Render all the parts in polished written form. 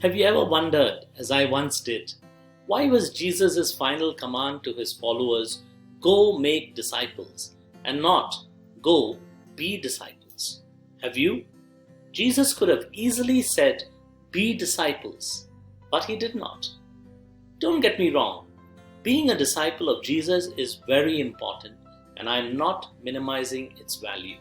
Have you ever wondered, as I once did, why was Jesus' final command to his followers, go make disciples, and not go be disciples? Have you? Jesus could have easily said, be disciples, but he did not. Don't get me wrong, being a disciple of Jesus is very important, and I am not minimizing its value.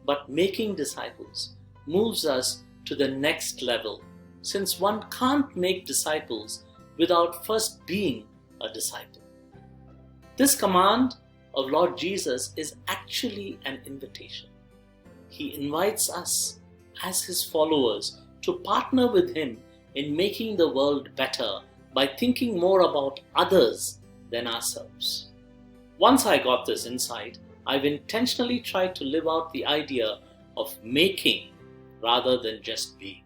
But making disciples moves us to the next level, since one can't make disciples without first being a disciple. This command of Lord Jesus is actually an invitation. He invites us as his followers to partner with him in making the world better by thinking more about others than ourselves. Once I got this insight, I've intentionally tried to live out the idea of making rather than just being.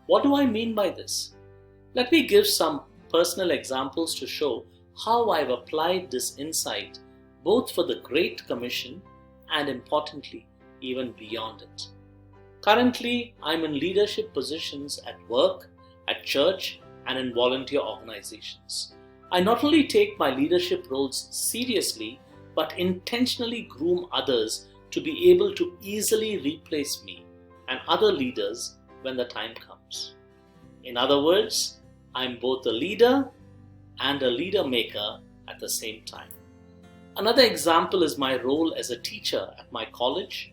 What do I mean by this? Let me give some personal examples to show how I've applied this insight both for the Great Commission and, importantly, even beyond it. Currently, I'm in leadership positions at work, at church, and in volunteer organizations. I not only take my leadership roles seriously, but intentionally groom others to be able to easily replace me and other leaders when the time comes. In other words, I'm both a leader and a leader maker at the same time. Another example is my role as a teacher at my college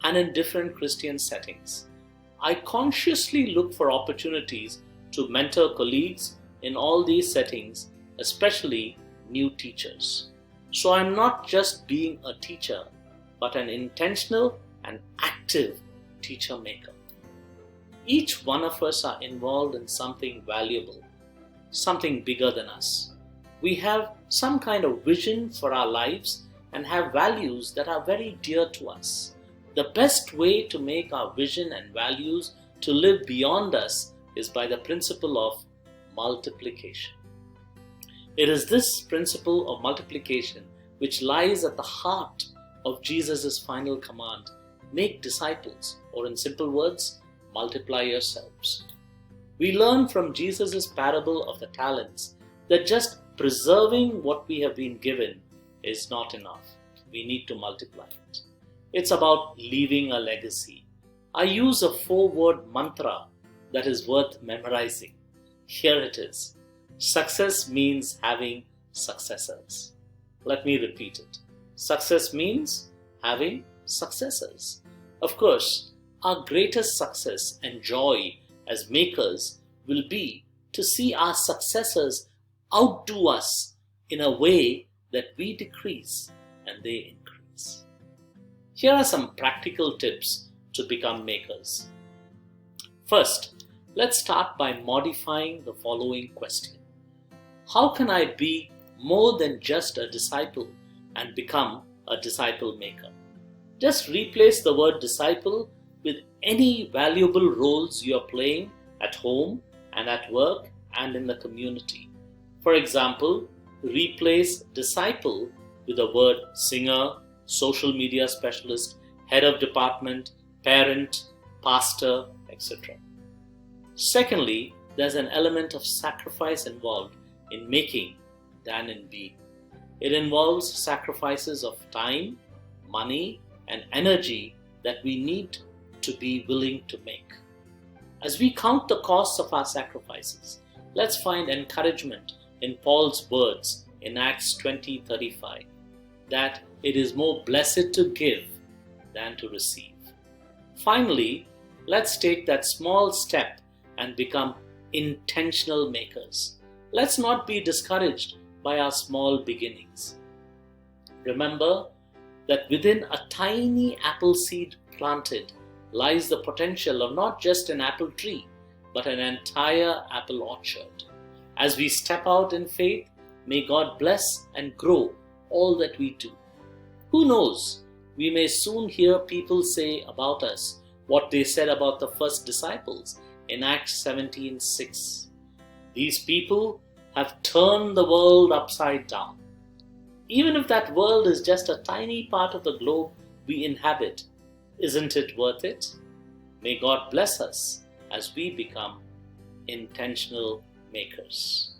and in different Christian settings. I consciously look for opportunities to mentor colleagues in all these settings, especially new teachers. So I'm not just being a teacher, but an intentional and active teacher maker. Each one of us are involved in something valuable, something bigger than us. We have some kind of vision for our lives and have values that are very dear to us. The best way to make our vision and values to live beyond us is by the principle of multiplication. It is this principle of multiplication which lies at the heart of Jesus' final command, make disciples, or in simple words, multiply yourselves. We learn from Jesus' parable of the talents that just preserving what we have been given is not enough. We need to multiply it. It's about leaving a legacy. I use a 4-word mantra that is worth memorizing. Here it is. Success means having successors. Let me repeat it. Success means having successors. Of course, our greatest success and joy as makers will be to see our successors outdo us in a way that we decrease and they increase. Here are some practical tips to become makers. First, let's start by modifying the following question. How can I be more than just a disciple and become a disciple maker? Just replace the word disciple with any valuable roles you are playing at home and at work and in the community. For example, replace disciple with the word singer, social media specialist, head of department, parent, pastor, etc. Secondly, there's an element of sacrifice involved in making than in being. It involves sacrifices of time, money, and energy that we need to be willing to make. As we count the costs of our sacrifices, let's find encouragement in Paul's words in Acts 20:35, that it is more blessed to give than to receive. Finally, let's take that small step and become intentional makers. Let's not be discouraged by our small beginnings. Remember that within a tiny apple seed planted lies the potential of not just an apple tree, but an entire apple orchard. As we step out in faith, may God bless and grow all that we do. Who knows, we may soon hear people say about us what they said about the first disciples in Acts 17:6. These people have turned the world upside down. Even if that world is just a tiny part of the globe we inhabit, isn't it worth it? May God bless us as we become intentional makers.